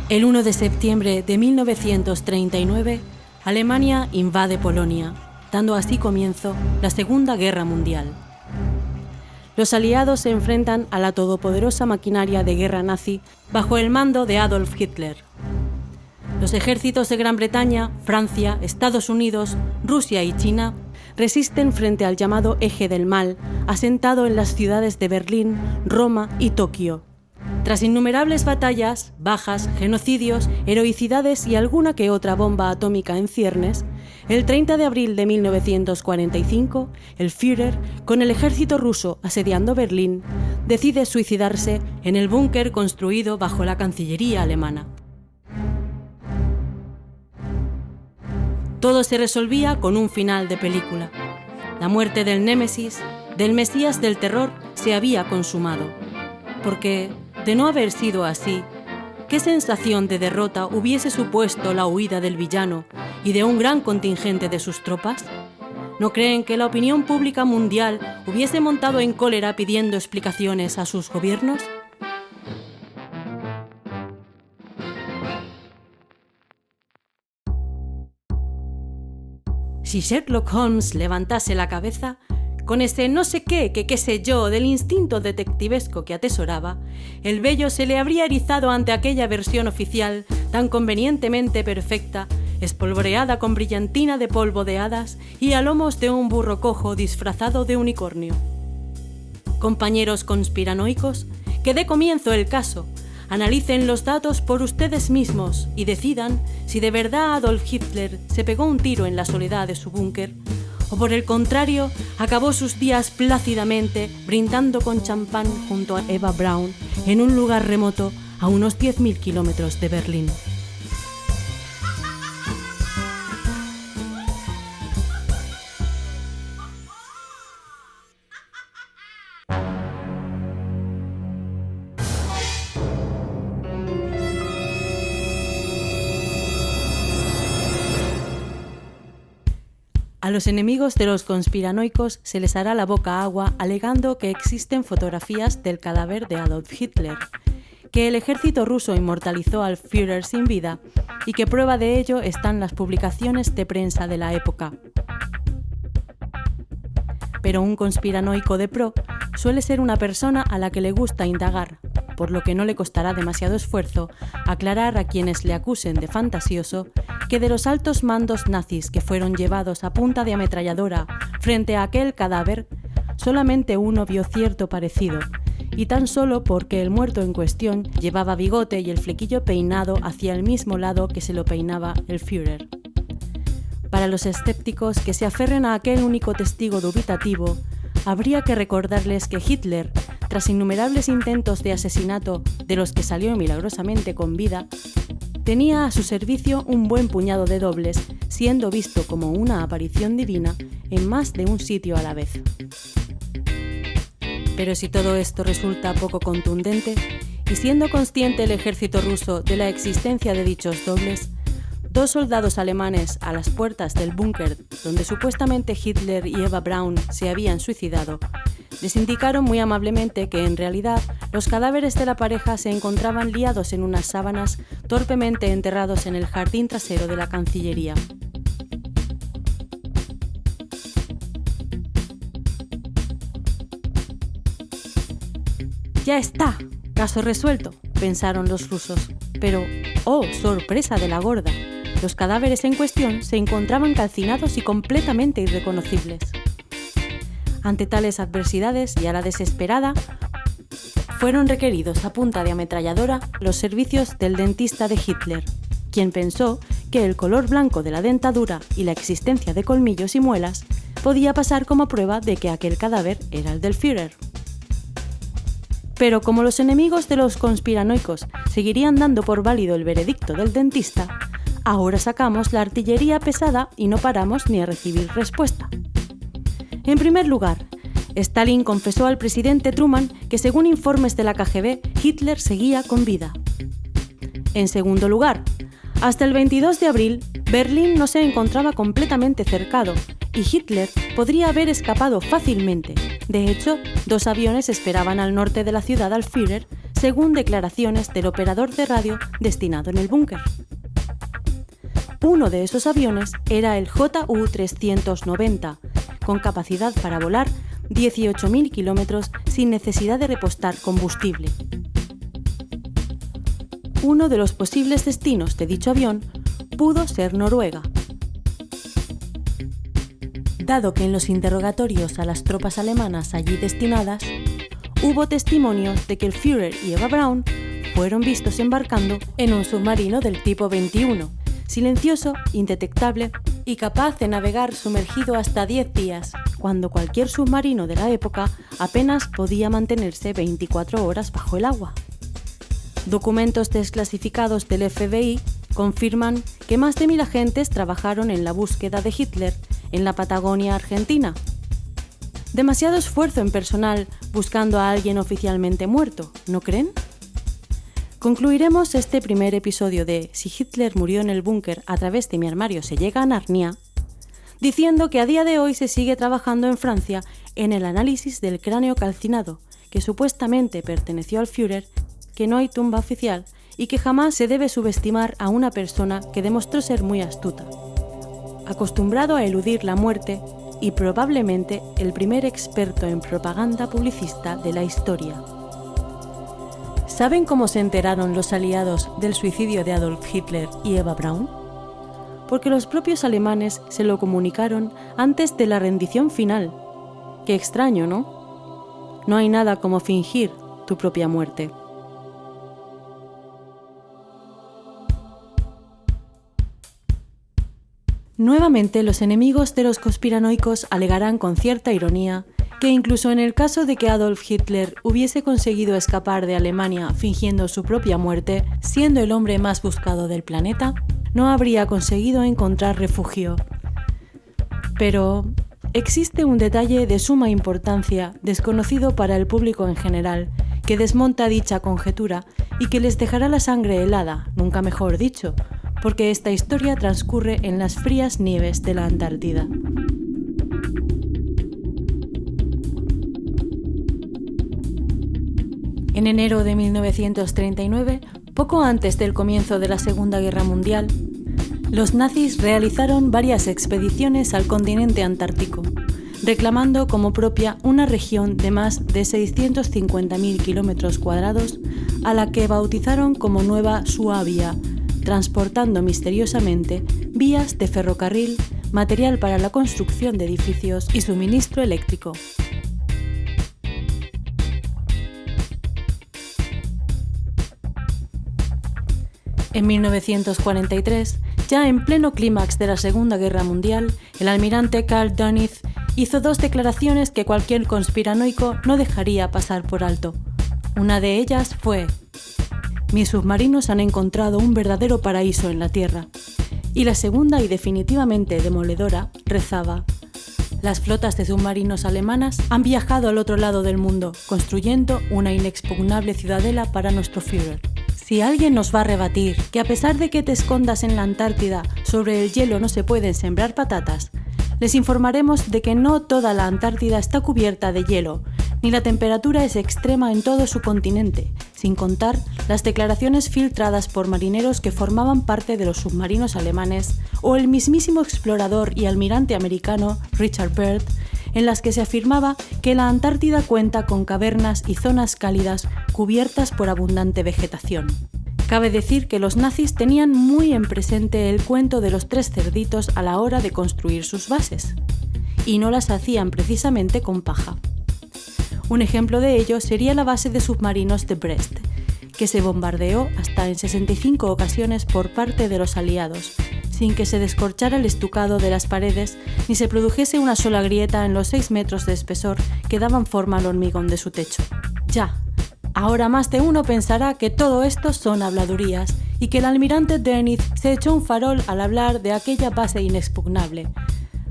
El 1 de septiembre de 1939, Alemania invade Polonia, dando así comienzo la Segunda Guerra Mundial. Los aliados se enfrentan a la todopoderosa maquinaria de guerra nazi bajo el mando de Adolf Hitler. Los ejércitos de Gran Bretaña, Francia, Estados Unidos, Rusia y China resisten frente al llamado Eje del Mal, asentado en las ciudades de Berlín, Roma y Tokio. Tras innumerables batallas, bajas, genocidios, heroicidades y alguna que otra bomba atómica en ciernes, el 30 de abril de 1945, el Führer, con el ejército ruso asediando Berlín, decide suicidarse en el búnker construido bajo la Cancillería alemana. Todo se resolvía con un final de película. La muerte del Némesis, del Mesías del terror, se había consumado. Porque, de no haber sido así, ¿qué sensación de derrota hubiese supuesto la huida del villano y de un gran contingente de sus tropas? ¿No creen que la opinión pública mundial hubiese montado en cólera pidiendo explicaciones a sus gobiernos? Si Sherlock Holmes levantase la cabeza, con ese no sé qué sé yo del instinto detectivesco que atesoraba, el vello se le habría erizado ante aquella versión oficial tan convenientemente perfecta, espolvoreada con brillantina de polvo de hadas y a lomos de un burro cojo disfrazado de unicornio. Compañeros conspiranoicos, que dé comienzo el caso, analicen los datos por ustedes mismos y decidan si de verdad Adolf Hitler se pegó un tiro en la soledad de su búnker o por el contrario acabó sus días plácidamente brindando con champán junto a Eva Braun en un lugar remoto a unos 10.000 kilómetros de Berlín. A los enemigos de los conspiranoicos se les hará la boca agua alegando que existen fotografías del cadáver de Adolf Hitler, que el ejército ruso inmortalizó al Führer sin vida y que prueba de ello están las publicaciones de prensa de la época. Pero un conspiranoico de pro suele ser una persona a la que le gusta indagar, por lo que no le costará demasiado esfuerzo aclarar a quienes le acusen de fantasioso que de los altos mandos nazis que fueron llevados a punta de ametralladora frente a aquel cadáver, solamente uno vio cierto parecido, y tan solo porque el muerto en cuestión llevaba bigote y el flequillo peinado hacia el mismo lado que se lo peinaba el Führer. Para los escépticos que se aferren a aquel único testigo dubitativo, habría que recordarles que Hitler, tras innumerables intentos de asesinato de los que salió milagrosamente con vida, tenía a su servicio un buen puñado de dobles, siendo visto como una aparición divina en más de un sitio a la vez. Pero si todo esto resulta poco contundente, y siendo consciente el ejército ruso de la existencia de dichos dobles, 2 soldados alemanes a las puertas del búnker donde supuestamente Hitler y Eva Braun se habían suicidado, les indicaron muy amablemente que en realidad los cadáveres de la pareja se encontraban liados en unas sábanas torpemente enterrados en el jardín trasero de la Cancillería. Ya está, caso resuelto, pensaron los rusos, pero ¡oh, sorpresa de la gorda! Los cadáveres en cuestión se encontraban calcinados y completamente irreconocibles. Ante tales adversidades y a la desesperada, fueron requeridos a punta de ametralladora los servicios del dentista de Hitler, quien pensó que el color blanco de la dentadura y la existencia de colmillos y muelas podía pasar como prueba de que aquel cadáver era el del Führer. Pero como los enemigos de los conspiranoicos seguirían dando por válido el veredicto del dentista, ahora sacamos la artillería pesada y no paramos ni a recibir respuesta. En primer lugar, Stalin confesó al presidente Truman que según informes de la KGB, Hitler seguía con vida. En segundo lugar, hasta el 22 de abril, Berlín no se encontraba completamente cercado y Hitler podría haber escapado fácilmente. De hecho, 2 aviones esperaban al norte de la ciudad al Führer según declaraciones del operador de radio destinado en el búnker. Uno de esos aviones era el JU-390, con capacidad para volar 18.000 kilómetros sin necesidad de repostar combustible. Uno de los posibles destinos de dicho avión pudo ser Noruega, dado que en los interrogatorios a las tropas alemanas allí destinadas, hubo testimonios de que el Führer y Eva Braun fueron vistos embarcando en un submarino del tipo 21, silencioso, indetectable y capaz de navegar sumergido hasta 10 días, cuando cualquier submarino de la época apenas podía mantenerse 24 horas bajo el agua. Documentos desclasificados del FBI confirman que más de 1.000 agentes trabajaron en la búsqueda de Hitler en la Patagonia argentina. Demasiado esfuerzo en personal buscando a alguien oficialmente muerto, ¿no creen? Concluiremos este primer episodio de Si Hitler murió en el búnker a través de mi armario se llega a Narnia, diciendo que a día de hoy se sigue trabajando en Francia en el análisis del cráneo calcinado, que supuestamente perteneció al Führer, que no hay tumba oficial y que jamás se debe subestimar a una persona que demostró ser muy astuta, acostumbrado a eludir la muerte y probablemente el primer experto en propaganda publicista de la historia. ¿Saben cómo se enteraron los aliados del suicidio de Adolf Hitler y Eva Braun? Porque los propios alemanes se lo comunicaron antes de la rendición final. Qué extraño, ¿no? No hay nada como fingir tu propia muerte. Nuevamente, los enemigos de los conspiranoicos alegarán con cierta ironía que incluso en el caso de que Adolf Hitler hubiese conseguido escapar de Alemania fingiendo su propia muerte, siendo el hombre más buscado del planeta, no habría conseguido encontrar refugio. Pero existe un detalle de suma importancia, desconocido para el público en general, que desmonta dicha conjetura y que les dejará la sangre helada, nunca mejor dicho, porque esta historia transcurre en las frías nieves de la Antártida. En enero de 1939, poco antes del comienzo de la Segunda Guerra Mundial, los nazis realizaron varias expediciones al continente antártico, reclamando como propia una región de más de 650.000 kilómetros cuadrados, a la que bautizaron como Nueva Suabia, transportando misteriosamente vías de ferrocarril, material para la construcción de edificios y suministro eléctrico. En 1943, ya en pleno clímax de la Segunda Guerra Mundial, el almirante Karl Dönitz hizo dos declaraciones que cualquier conspiranoico no dejaría pasar por alto. Una de ellas fue: mis submarinos han encontrado un verdadero paraíso en la Tierra. Y la segunda, y definitivamente demoledora, rezaba: las flotas de submarinos alemanas han viajado al otro lado del mundo, construyendo una inexpugnable ciudadela para nuestro Führer. Si alguien nos va a rebatir que a pesar de que te escondas en la Antártida, sobre el hielo no se pueden sembrar patatas, les informaremos de que no toda la Antártida está cubierta de hielo, ni la temperatura es extrema en todo su continente, sin contar las declaraciones filtradas por marineros que formaban parte de los submarinos alemanes o el mismísimo explorador y almirante americano Richard Byrd, en las que se afirmaba que la Antártida cuenta con cavernas y zonas cálidas cubiertas por abundante vegetación. Cabe decir que los nazis tenían muy en presente el cuento de los 3 cerditos a la hora de construir sus bases, y no las hacían precisamente con paja. Un ejemplo de ello sería la base de submarinos de Brest, que se bombardeó hasta en 65 ocasiones por parte de los aliados, sin que se descorchara el estucado de las paredes ni se produjese una sola grieta en los 6 metros de espesor que daban forma al hormigón de su techo. Ya, ahora más de uno pensará que todo esto son habladurías y que el almirante Dönitz se echó un farol al hablar de aquella base inexpugnable,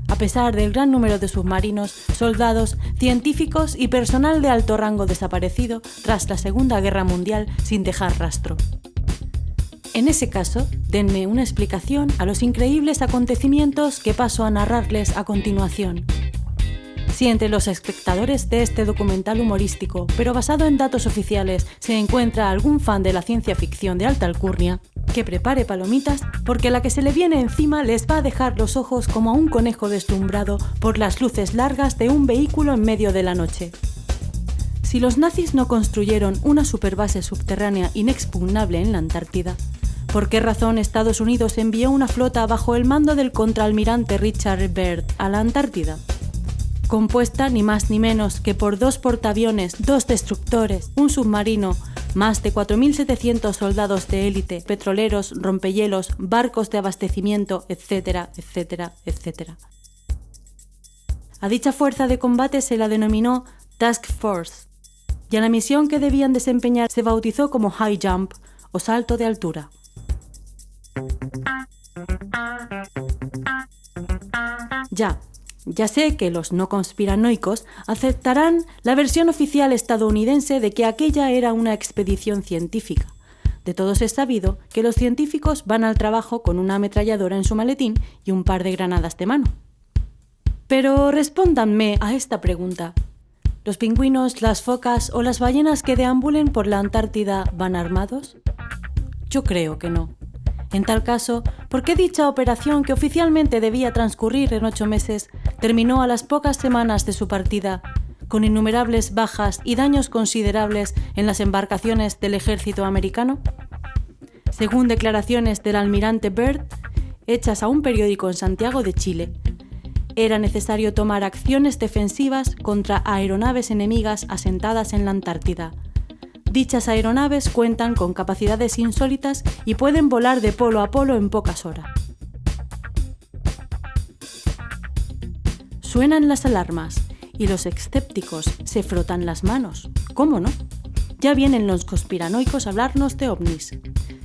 a pesar del gran número de submarinos, soldados, científicos y personal de alto rango desaparecido tras la Segunda Guerra Mundial sin dejar rastro. En ese caso, denme una explicación a los increíbles acontecimientos que paso a narrarles a continuación. Si entre los espectadores de este documental humorístico, pero basado en datos oficiales, se encuentra algún fan de la ciencia ficción de alta alcurnia, que prepare palomitas, porque la que se le viene encima les va a dejar los ojos como a un conejo deslumbrado por las luces largas de un vehículo en medio de la noche. Si los nazis no construyeron una superbase subterránea inexpugnable en la Antártida, ¿por qué razón Estados Unidos envió una flota bajo el mando del contraalmirante Richard Byrd a la Antártida? Compuesta ni más ni menos que por 2 portaaviones, 2 destructores, un submarino, más de 4.700 soldados de élite, petroleros, rompehielos, barcos de abastecimiento, etcétera, etcétera, etcétera. A dicha fuerza de combate se la denominó Task Force, y a la misión que debían desempeñar se bautizó como High Jump, o salto de altura. Ya sé que los no conspiranoicos aceptarán la versión oficial estadounidense de que aquella era una expedición científica. De todos es sabido que los científicos van al trabajo con una ametralladora en su maletín y un par de granadas de mano. Pero respóndanme a esta pregunta. ¿Los pingüinos, las focas o las ballenas que deambulen por la Antártida van armados? Yo creo que no. En tal caso, ¿por qué dicha operación, que oficialmente debía transcurrir en 8 meses, terminó a las pocas semanas de su partida, con innumerables bajas y daños considerables en las embarcaciones del ejército americano? Según declaraciones del almirante Byrd, hechas a un periódico en Santiago de Chile, era necesario tomar acciones defensivas contra aeronaves enemigas asentadas en la Antártida. Dichas aeronaves cuentan con capacidades insólitas y pueden volar de polo a polo en pocas horas. Suenan las alarmas y los escépticos se frotan las manos. ¿Cómo no? Ya vienen los conspiranoicos a hablarnos de ovnis.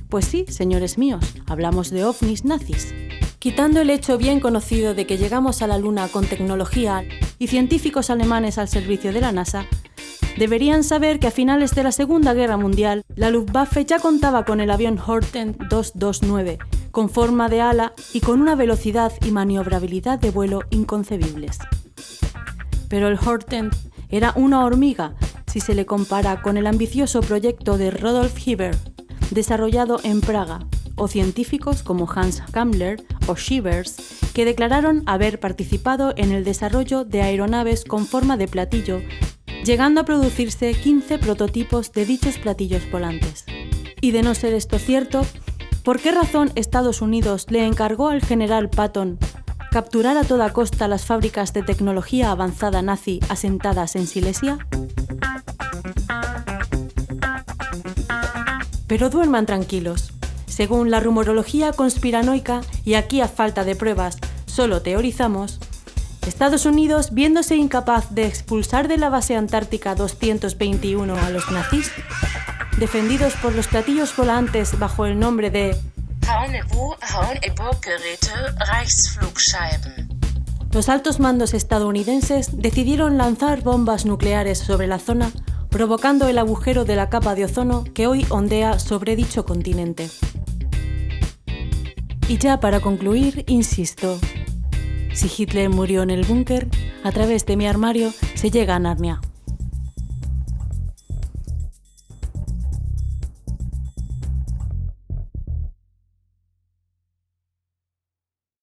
Pues sí, señores míos, hablamos de ovnis nazis. Quitando el hecho bien conocido de que llegamos a la Luna con tecnología y científicos alemanes al servicio de la NASA, deberían saber que a finales de la Segunda Guerra Mundial, la Luftwaffe ya contaba con el avión Horten 229, con forma de ala y con una velocidad y maniobrabilidad de vuelo inconcebibles. Pero el Horten era una hormiga si se le compara con el ambicioso proyecto de Rudolf Hieber, desarrollado en Praga, o científicos como Hans Kammler o Schiebers, que declararon haber participado en el desarrollo de aeronaves con forma de platillo, llegando a producirse 15 prototipos de dichos platillos volantes. Y de no ser esto cierto, ¿por qué razón Estados Unidos le encargó al general Patton capturar a toda costa las fábricas de tecnología avanzada nazi asentadas en Silesia? Pero duerman tranquilos. Según la rumorología conspiranoica, y aquí a falta de pruebas solo teorizamos, Estados Unidos, viéndose incapaz de expulsar de la base antártica 221 a los nazis, defendidos por los platillos volantes bajo el nombre de Reichsflugscheiben, los altos mandos estadounidenses decidieron lanzar bombas nucleares sobre la zona, provocando el agujero de la capa de ozono que hoy ondea sobre dicho continente. Y ya para concluir, insisto, si Hitler murió en el búnker, a través de mi armario se llega a Narnia.